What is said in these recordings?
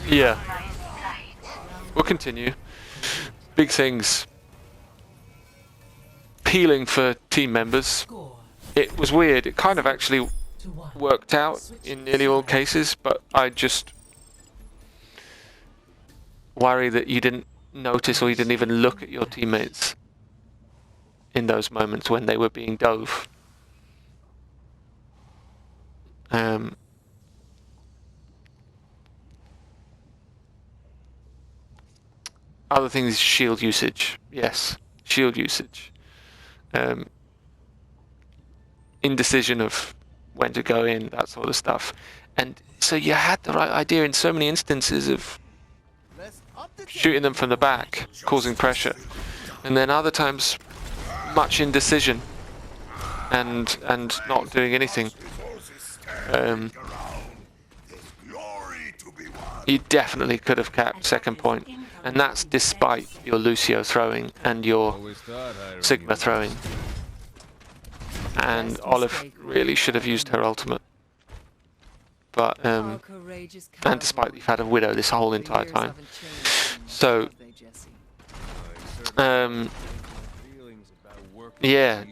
Yeah. We'll continue. Big things. Peeling for team members. It was weird. It kind of actually worked out in nearly all cases, but I just worry that you didn't notice or you didn't even look at your teammates in those moments when they were being dove. Other things, shield usage. Yes, shield usage. Indecision of when to go in, that sort of stuff. And so you had the right idea in so many instances of shooting them from the back, causing pressure. And then other times, much indecision and not doing anything. You definitely could have capped second point, and that's despite your Lucio throwing and your Sigma throwing. And Olive really should have used her ultimate. But, and despite you've had a Widow this whole entire time. So, yeah,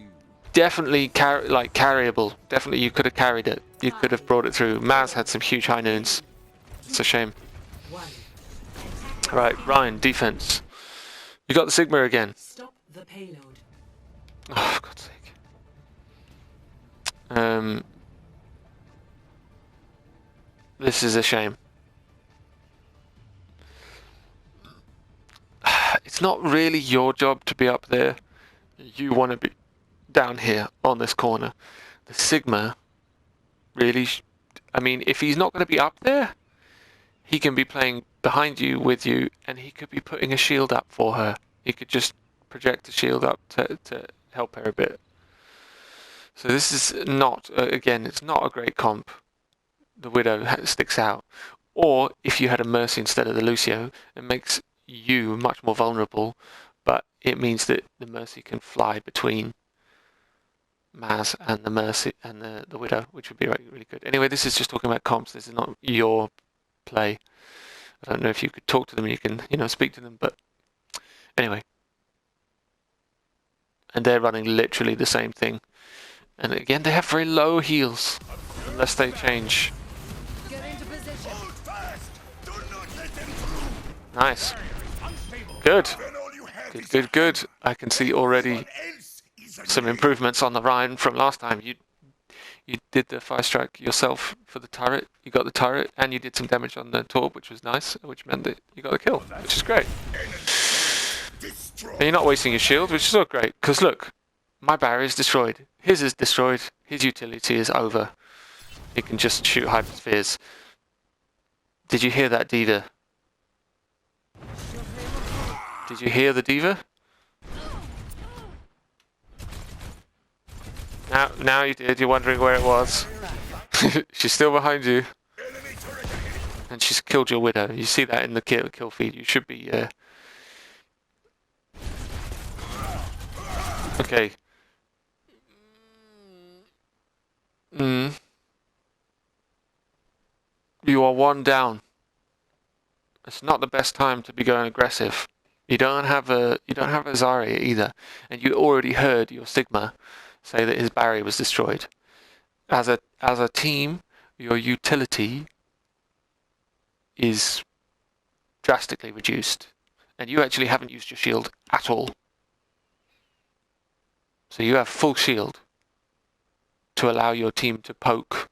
definitely carryable. Definitely you could have carried it. You could have brought it through. Maz had some huge high noons. It's a shame. Right, Rein, defense. You got the Sigma again. Stop the payload. Oh, for God's sake. This is a shame. It's not really your job to be up there. You want to be down here on this corner. The Sigma really... I mean, if he's not going to be up there, he can be playing behind you, with you, and he could be putting a shield up for her. He could just project a shield up to help her a bit. So this is not, again, it's not a great comp. The Widow sticks out. Or if you had a Mercy instead of the Lucio, it makes you much more vulnerable, but it means that the Mercy can fly between Maz and the Mercy and the Widow, which would be really, really good. Anyway, this is just talking about comps. This is not your play. I don't know if you could talk to them, you can, speak to them, but anyway. And they're running literally the same thing. And again, they have very low heals, unless they change. Nice. Good. Good. I can see already some improvements on the Rein from last time. You did the fire strike yourself for the turret. You got the turret, and you did some damage on the Torb, which was nice, which meant that you got the kill, which is great. And you're not wasting your shield, which is all great. Because look, my barrier is destroyed. His is destroyed. His utility is over. He can just shoot hyperspheres. Did you hear that, D.Va? Did you hear the D.Va? Now you did. You're wondering where it was. She's still behind you. And she's killed your Widow. You see that in the kill feed. You should be... Okay. You are one down. It's not the best time to be going aggressive. You don't have a Zarya either, and you already heard your Sigma say that his barrier was destroyed. As a team, your utility is drastically reduced, and you actually haven't used your shield at all. So you have full shield to allow your team to poke.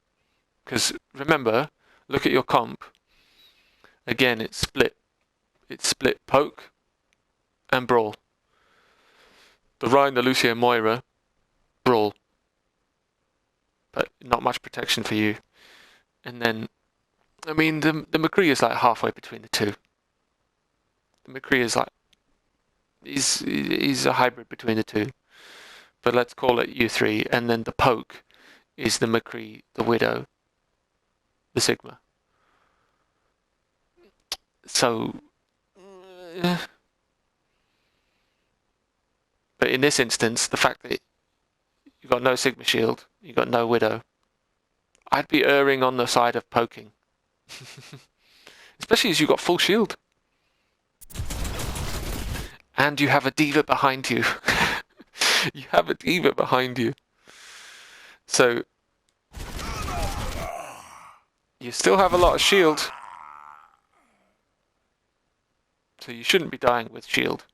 Because remember, look at your comp. Again, it's split. It's split poke and brawl. The Rein, the Lucio, Moira, brawl. But not much protection for you. And then, I mean, the McCree is like halfway between the two. The McCree is like, he's a hybrid between the two. But let's call it U3, and then the poke is the McCree, the Widow, the Sigma. So, but in this instance, the fact that you've got no Sigma shield, you've got no Widow, I'd be erring on the side of poking. Especially as you've got full shield. And you have a diva behind you. You have a diva behind you. So you still have a lot of shield. So you shouldn't be dying with shield.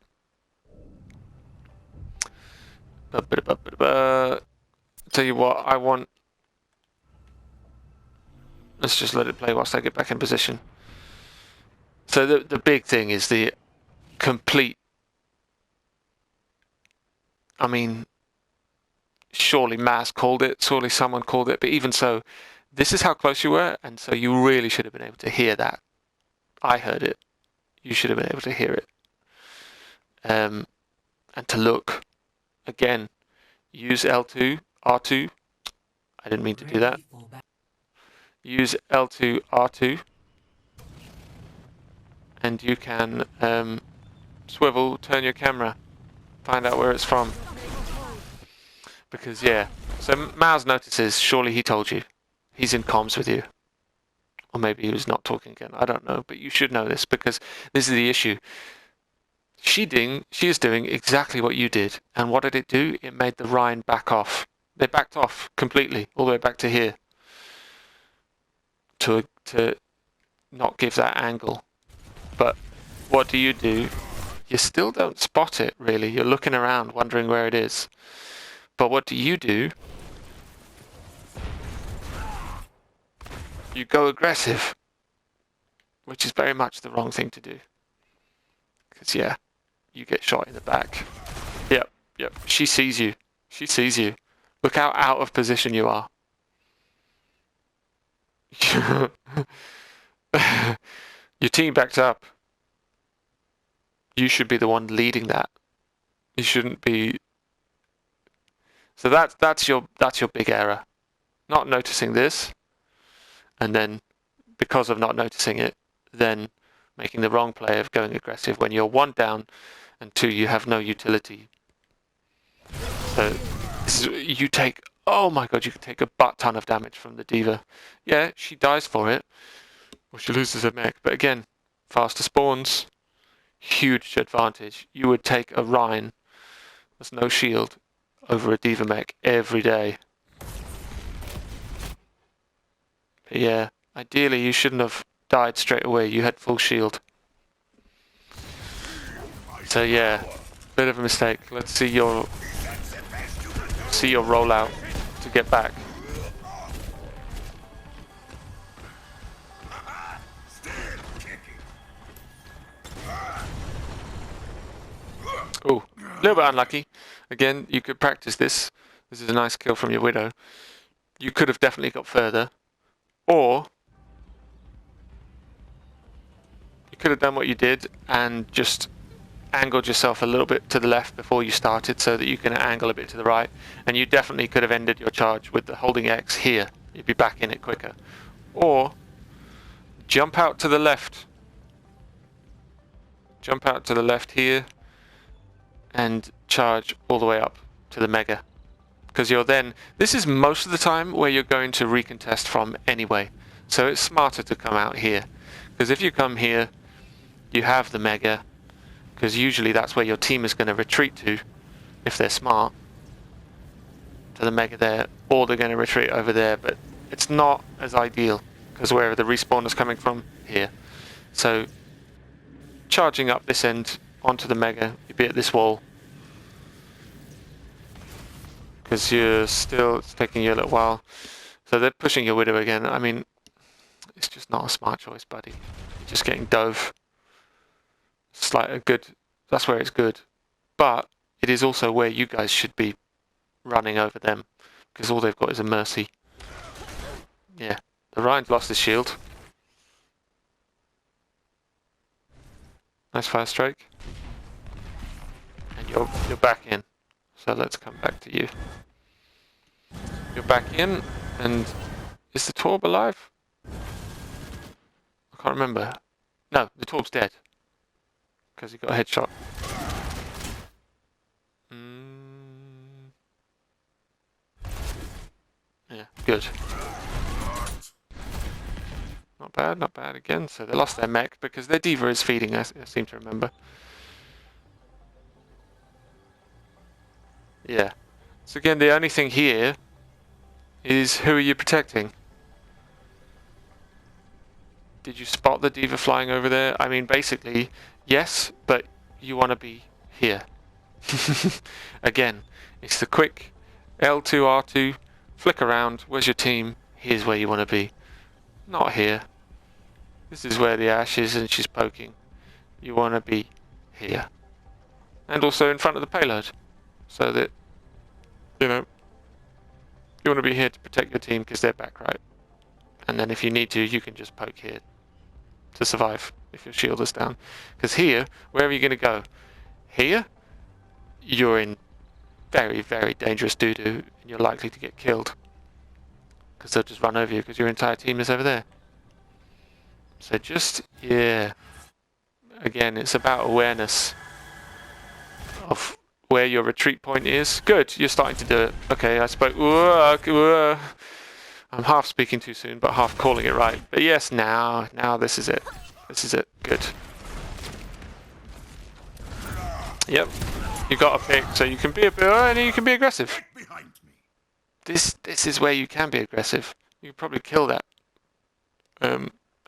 Tell you what, I want... Let's just let it play whilst I get back in position. So the big thing is the complete... I mean, surely Maz called it, surely someone called it, but even so, this is how close you were, and so you really should have been able to hear that. I heard it. You should have been able to hear it. And to look. Again, use L2, R2. I didn't mean to do that. Use L2, R2. And you can swivel, turn your camera, find out where it's from. Because, yeah. So Maz notices, surely he told you. He's in comms with you. Or maybe he was not talking again. I don't know. But you should know this because this is the issue. She is doing exactly what you did. And what did it do? It made the Rein back off. They backed off completely, all the way back to here. To not give that angle. But what do? You still don't spot it, really. You're looking around, wondering where it is. But what do? You go aggressive. Which is very much the wrong thing to do. Because, yeah, you get shot in the back. Yep. She sees you. She sees you. Look how out of position you are. Your team backed up. You should be the one leading that. You shouldn't be. So that's your big error. Not noticing this, and then because of not noticing it, then making the wrong play of going aggressive when you're 1 down and 2 you have no utility. So you take, oh my god, you can take a butt ton of damage from the diva. Yeah, she dies for it, or she loses her mech, but again, faster spawns, huge advantage. You would take a Rein, there's no shield, over a diva mech every day. But yeah, ideally you shouldn't have died straight away, you had full shield. So yeah, bit of a mistake. Let's see your rollout to get back. Oh, a little bit unlucky. Again, you could practice this. This is a nice kill from your Widow. You could have definitely got further. Or you could have done what you did and just angled yourself a little bit to the left before you started so that you can angle a bit to the right. And you definitely could have ended your charge with the holding X here. You'd be back in it quicker. Or jump out to the left. Jump out to the left here and charge all the way up to the Mega. Because you're then, this is most of the time where you're going to recontest from anyway. So it's smarter to come out here. Because if you come here, you have the Mega. Because usually that's where your team is going to retreat to, if they're smart. To the Mega there, or they're going to retreat over there. But it's not as ideal, because where the respawn is coming from, here. So, charging up this end onto the Mega, you'd be at this wall. Because it's taking you a little while. So they're pushing your Widow again. I mean, it's just not a smart choice, buddy. You're just getting dove. It's like a good, that's where it's good. But it is also where you guys should be running over them. Because all they've got is a Mercy. Yeah, the Rein's lost his shield. Nice fire strike. And you're back in. So let's come back to you. You're back in, and is the Torb alive? I can't remember. No, the Torb's dead. Because he got a headshot. Yeah, good. Not Not bad, not bad again. So they lost their mech because their diva is feeding, I seem to remember. Yeah. So again, the only thing here is who are you protecting? Did you spot the diva flying over there? I mean, basically, yes, but you want to be here. Again, it's the quick L2, R2, flick around. Where's your team? Here's where you want to be. Not here. This is where the Ash is and she's poking. You want to be here. And also in front of the payload. So that, you know, you want to be here to protect your team because they're back right. And then if you need to, you can just poke here to survive if your shield is down. Because here, where are you going to go? Here, you're in very, very dangerous doo-doo and you're likely to get killed. Because they'll just run over you because your entire team is over there. So just, yeah. Again, it's about awareness of where your retreat point is. Good, you're starting to do it. Okay, I spoke. I'm half speaking too soon, but half calling it right. But yes, now this is it. This is it. Good. Yep. You got a pick, so you can be a bit, and you can be aggressive. This is where you can be aggressive. You can probably kill that,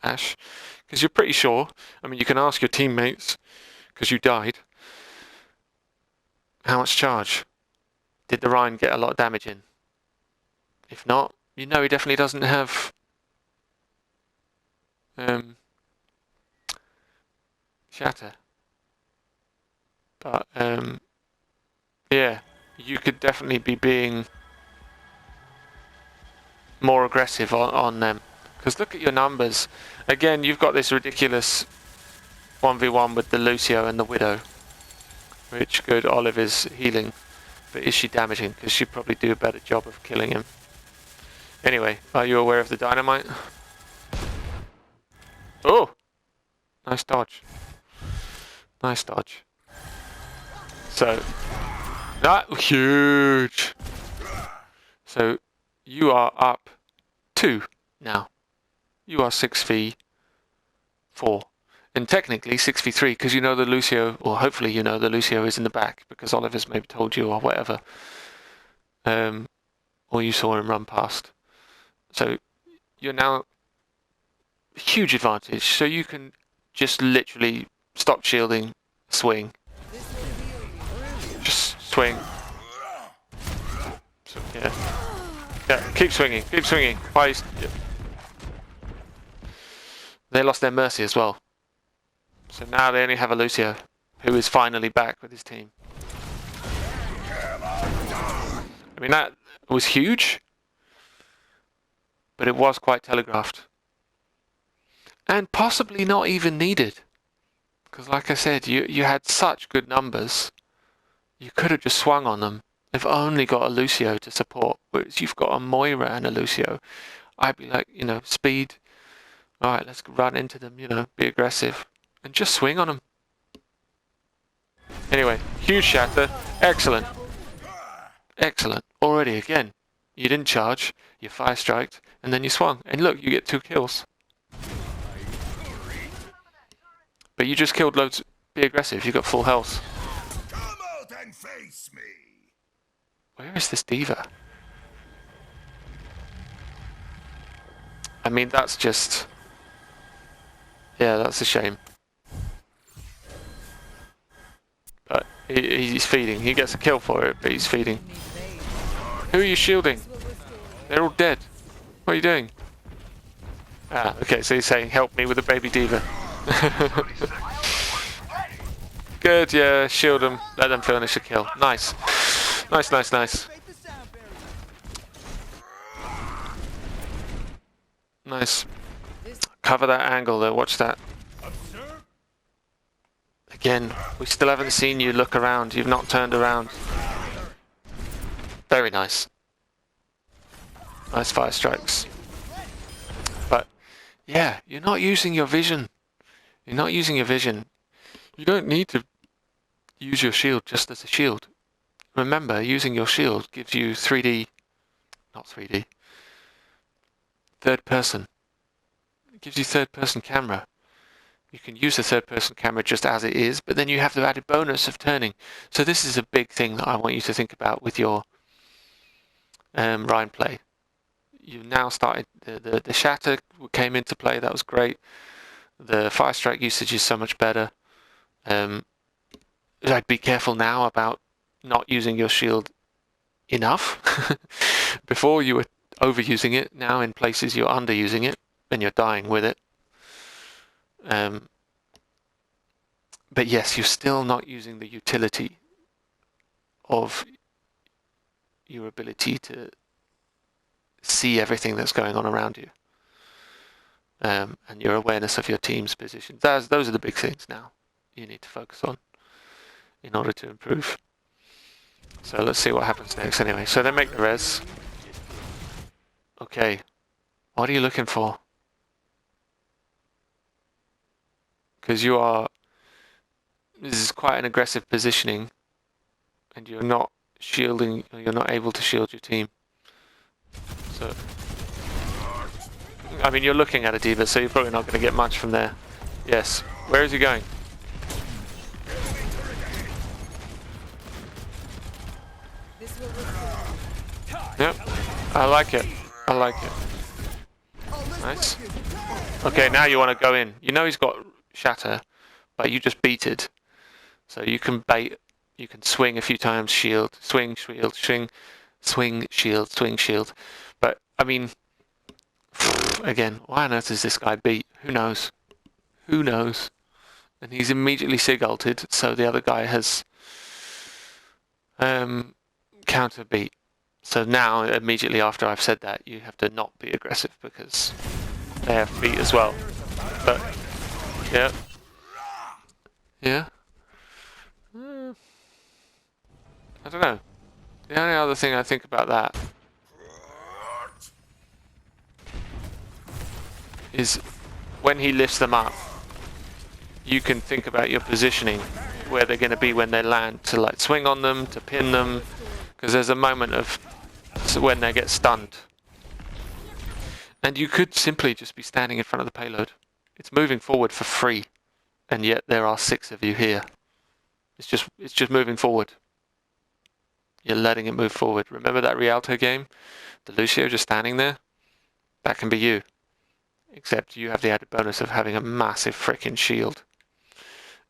Ash, because you're pretty sure. I mean, you can ask your teammates because you died. How much charge? Did the Rein get a lot of damage in? If not, you know he definitely doesn't have shatter. But yeah, you could definitely be being more aggressive on them. Because look at your numbers. Again, you've got this ridiculous 1v1 with the Lucio and the Widow. Which good, Olive is healing. But is she damaging? Because she'd probably do a better job of killing him. Anyway, are you aware of the dynamite? Oh! Nice dodge. Nice dodge. So, that huge! So, you are up 2 now. You are 6v4. And technically 6v3 because you know the Lucio, or hopefully you know the Lucio is in the back because Oliver's maybe told you or whatever. Or you saw him run past. So you're now huge advantage. So you can just literally stop shielding, swing. Just swing. So, yeah. Yeah, keep swinging, keep swinging. Yeah. They lost their Mercy as well. So now they only have a Lucio, who is finally back with his team. I mean, that was huge, but it was quite telegraphed. And possibly not even needed. Because like I said, you had such good numbers, you could have just swung on them. They've only got a Lucio to support, whereas you've got a Moira and a Lucio. I'd be like, you know, speed. Alright, let's run into them, you know, be aggressive. And just swing on them. Anyway, huge shatter. Excellent. Excellent. Already again. You didn't charge, you fire striked, and then you swung. And look, you get 2 kills. But you just killed loads. Be aggressive, you got full health. Come out and face me. Where is this diva? I mean, that's just... Yeah, that's a shame. But he's feeding. He gets a kill for it, but he's feeding. Who are you shielding? They're all dead. What are you doing? Ah, okay, so he's saying, help me with the baby diva. Good, yeah, shield them. Let them finish a kill. Nice. Nice, nice, nice. Nice. Cover that angle though, watch that. Again, we still haven't seen you look around. You've not turned around. Very nice. Nice fire strikes. But, yeah, you're not using your vision. You're not using your vision. You don't need to use your shield just as a shield. Remember, using your shield gives you 3D, not 3D, third person. gives you third-person camera. You can use the third-person camera just as it is, but then you have the added bonus of turning. So this is a big thing that I want you to think about with your Rein play. You now started, the shatter came into play, that was great. The fire strike usage is so much better. I'd be careful now about not using your shield enough. Before you were overusing it, now in places you're underusing it and you're dying with it. But yes, you're still not using the utility of your ability to see everything that's going on around you, and your awareness of your team's positions. Those are the big things now you need to focus on in order to improve. So let's see what happens next anyway. So they make the res. Okay, what are you looking for? Because this is quite an aggressive positioning, and you're not shielding, you're not able to shield your team. So, I mean, you're looking at a diva, so you're probably not going to get much from there. Yes. Where is he going? Yep. I like it. I like it. Nice. Okay, now you want to go in. You know he's got shatter, but you just beat it. So you can bait, you can swing a few times, shield, swing, shield, swing, shield, swing, shield. But, I mean, again, why on earth is this guy beat? Who knows? Who knows? And he's immediately sig ulted, so the other guy has counter beat. So now, immediately after I've said that, you have to not be aggressive because they have beat as well. But, yeah. Yeah. I don't know. The only other thing I think about that is when he lifts them up, you can think about your positioning, where they're going to be when they land, to like swing on them, to pin them, because there's a moment of when they get stunned. And you could simply just be standing in front of the payload. It's moving forward for free, and yet there are 6 of you here. It's just moving forward. You're letting it move forward. Remember that Rialto game? The Lucio just standing there? That can be you. Except you have the added bonus of having a massive freaking shield.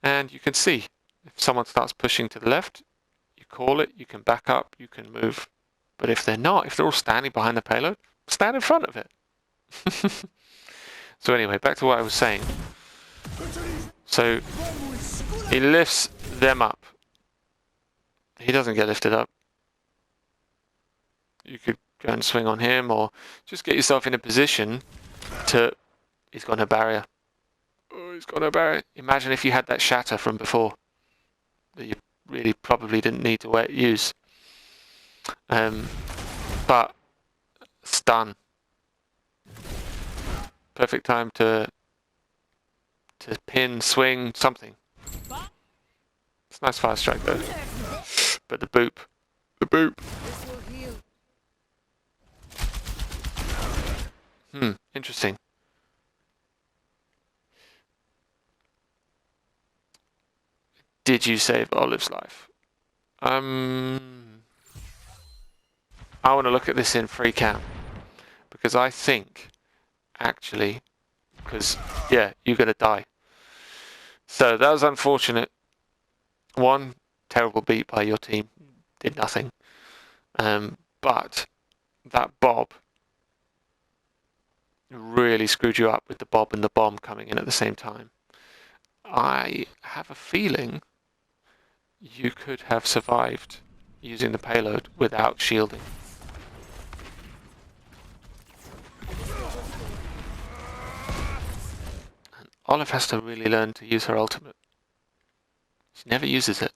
And you can see, if someone starts pushing to the left, you call it, you can back up, you can move. But if they're not, if they're all standing behind the payload, stand in front of it. So anyway, back to what I was saying. So he lifts them up. He doesn't get lifted up. You could go and swing on him, or just get yourself in a position to... He's got no barrier. Oh, he's got no barrier. Imagine if you had that shatter from before that you really probably didn't need to use. But stun. Perfect time to pin, swing, something. It's a nice fire strike though. But the boop. The boop. Interesting. Did you save Olive's life? I want to look at this in free cam. Because I think, actually, because, yeah, you're going to die. So that was unfortunate. One, terrible beat by your team. Did nothing. But that bob really screwed you up with the bob and the bomb coming in at the same time. I have a feeling you could have survived using the payload without shielding. And Olive has to really learn to use her ultimate. She never uses it.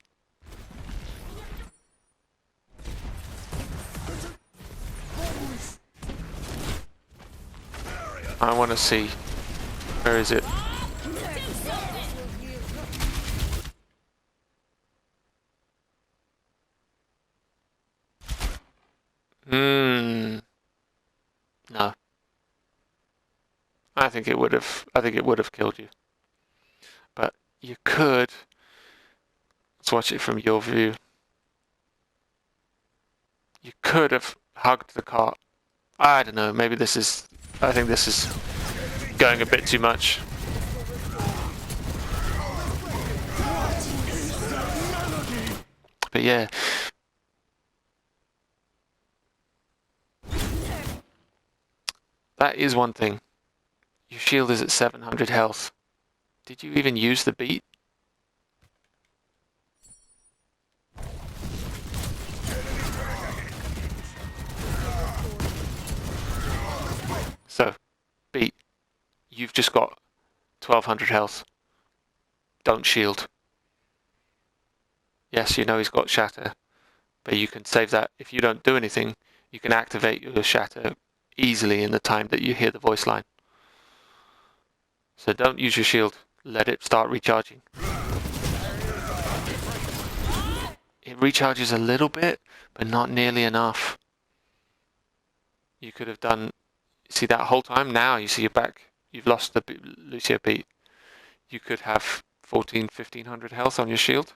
I want to see. Where is it? No. I think it would have killed you. But you could. Let's watch it from your view. You could have hugged the cart. I don't know. Maybe this is. I think this is going a bit too much. But yeah. That is one thing. Your shield is at 700 health. Did you even use the beat? So, beat. You've just got 1200 health. Don't shield. Yes, you know he's got shatter, but you can save that. If you don't do anything, you can activate your shatter easily in the time that you hear the voice line. So don't use your shield. Let it start recharging. It recharges a little bit, but not nearly enough. You could have done. See that whole time? Now you see you're back. You've lost the Lucio beat. You could have 1500 health on your shield.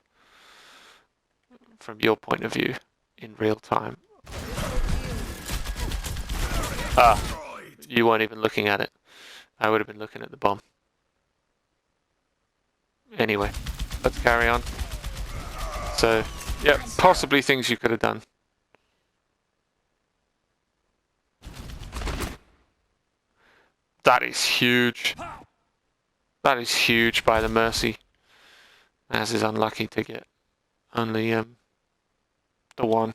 From your point of view, in real time. Ah, you weren't even looking at it. I would have been looking at the bomb. Anyway, let's carry on. So, yeah, possibly things you could have done. That is huge. That is huge by the Mercy. As is unlucky to get only the one.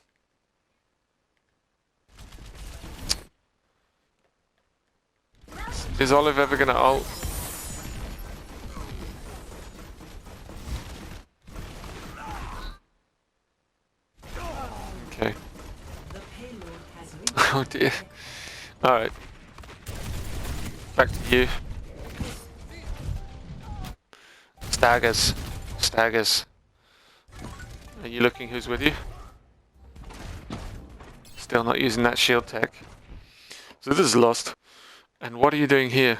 Is Olive ever gonna ult? Okay. Oh dear. Alright. Back to you. Staggers. Staggers. Are you looking who's with you? Still not using that shield tech. So this is lost. And what are you doing here?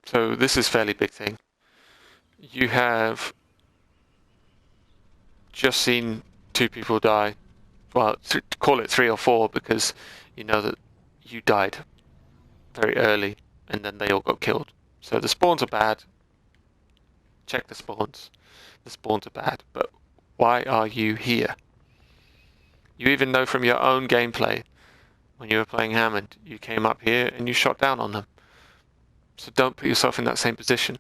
So this is a fairly big thing. You have just seen 2 people die. Well, call it 3 or 4 because you know that you died very early and then they all got killed. So the spawns are bad. Check the spawns. The spawns are bad. But why are you here? You even know from your own gameplay, when you were playing Hammond, you came up here and you shot down on them. So don't put yourself in that same position.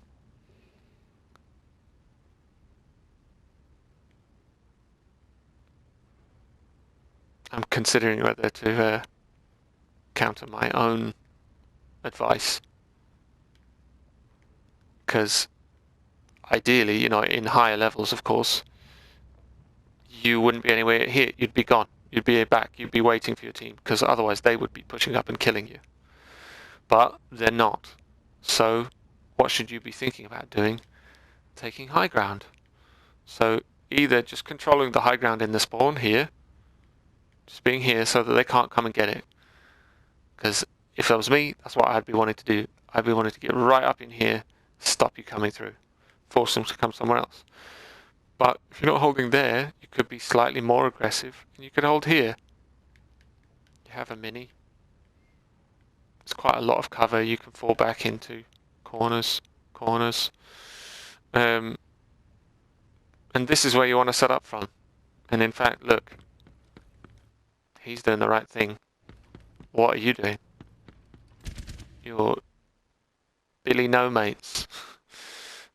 I'm considering whether to counter my own advice. Because ideally, you know, in higher levels, of course, you wouldn't be anywhere here. You'd be gone. You'd be back. You'd be waiting for your team. Because otherwise they would be pushing up and killing you. But they're not. So what should you be thinking about doing? Taking high ground. So either just controlling the high ground in the spawn here, just being here so that they can't come and get it. Because if that was me, that's what I'd be wanting to do. I'd be wanting to get right up in here, stop you coming through, force them to come somewhere else. But if you're not holding there, you could be slightly more aggressive, and you could hold here. You have a mini. It's quite a lot of cover you can fall back into. Corners. And this is where you want to set up from. And in fact, look. He's doing the right thing. What are you doing? You're Billy No Mates.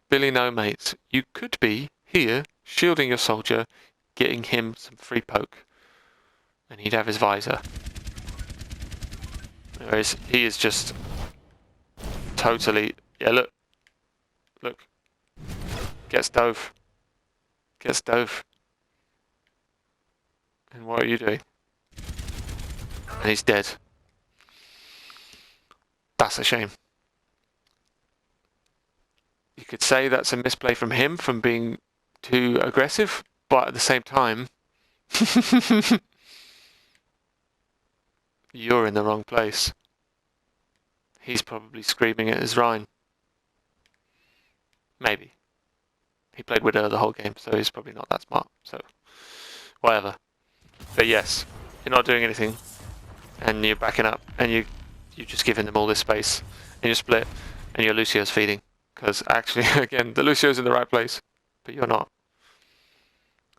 Billy No Mates. You could be here, shielding your soldier, getting him some free poke. And he'd have his visor. Whereas he is just totally... Yeah, look. Look. Gets dove. Gets dove. And what are you doing? And he's dead. That's a shame. You could say that's a misplay from him, from being too aggressive, but at the same time, you're in the wrong place. he's probably screaming at his Rein. Maybe. He played with her the whole game, so he's probably not that smart. So, whatever. But yes, you're not doing anything, and you're backing up, and you're just giving them all this space, and you split, and your Lucio's feeding. Because actually, again, the Lucio's in the right place, but you're not.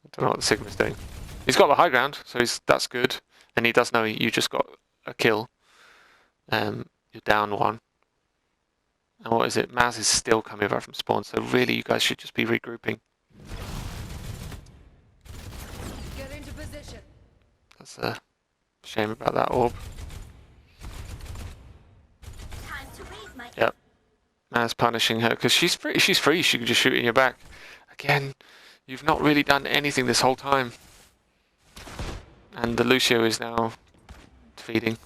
I don't know what the Sigma's doing. He's got the high ground, so that's good, and he does know you just got a kill. You're down one. And what is it? Maz is still coming back from spawn, so really you guys should just be regrouping. Get into position. That's a shame about that orb. Time to raise my Yep. Maz punishing her, because she's free, she can just shoot in your back. Again, you've not really done anything this whole time. And the Lucio is now feeding.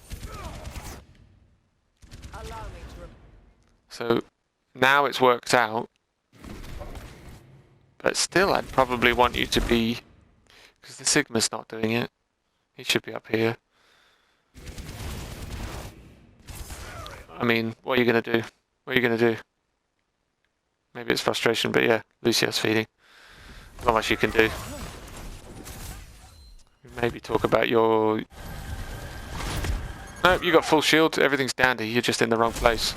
So now it's worked out, but still I'd probably want you to be, because the Sigma's not doing it. He should be up here. I mean, what are you going to do? What are you going to do? Maybe it's frustration, but yeah, Lucio's feeding. Not much you can do. Maybe talk about your... Nope, you got full shield, everything's dandy, you're just in the wrong place.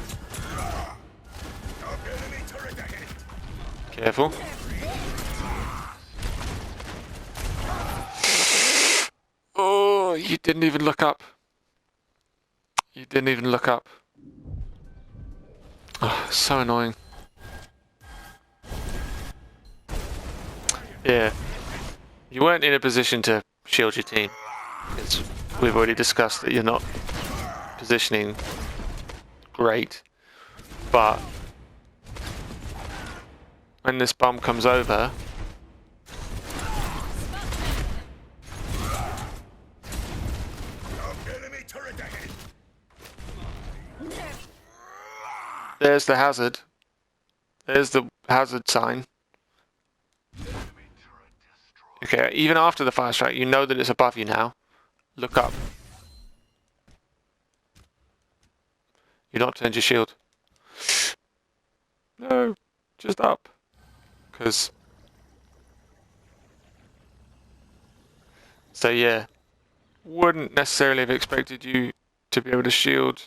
Careful. Oh, you didn't even look up. You didn't even look up. Oh, so annoying. Yeah. You weren't in a position to shield your team. Because we've already discussed that you're not positioning great. But when this bomb comes over, there's the hazard. There's the hazard sign. Okay, even after the fire strike, you know that it's above you now. Look up. You've not turned your shield. No, just up. Because... So yeah, wouldn't necessarily have expected you to be able to shield.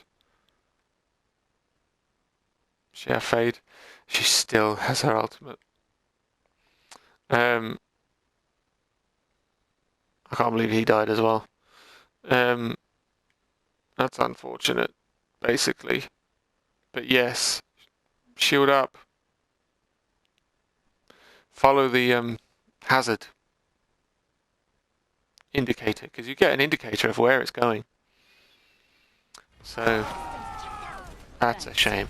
She had fade. She still has her ultimate. I can't believe he died as well. That's unfortunate, basically. But yes, shield up. Follow the hazard indicator, because you get an indicator of where it's going. So that's a shame.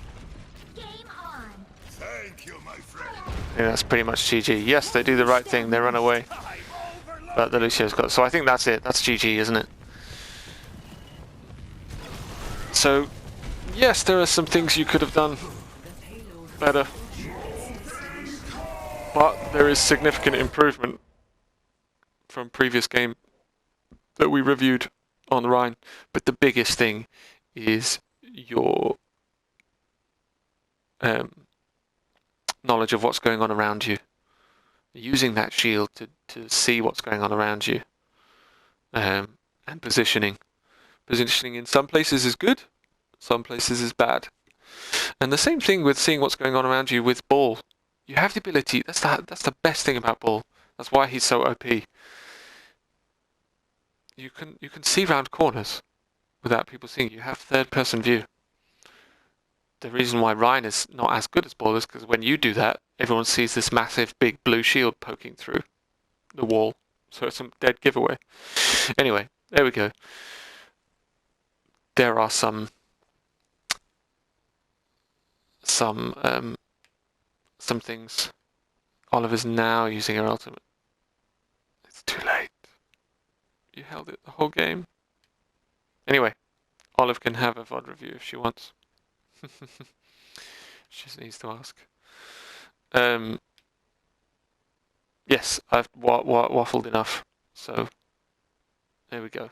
Thank you, my friend. I think that's pretty much GG. Yes, they do the right thing. They run away. But the Lucio's got... So I think that's it. That's GG, isn't it? So, yes, there are some things you could have done better. But there is significant improvement from previous game that we reviewed on the Rein. But the biggest thing is your knowledge of what's going on around you. Using that shield to see what's going on around you. And positioning. Positioning in some places is good, some places is bad. And the same thing with seeing what's going on around you with Ball. You have the ability, that's the best thing about Ball. That's why he's so OP. You can see round corners without people seeing you. You have third person view. The reason why Rein is not as good as Ball is because when you do that, everyone sees this massive big blue shield poking through the wall. So it's a dead giveaway. Anyway, there we go. There are some things. Oliver's now using her ultimate. It's too late. You held it the whole game. Anyway, Olive can have a VOD review if she wants. She just needs to ask. Yes, I've waffled enough. So, there we go.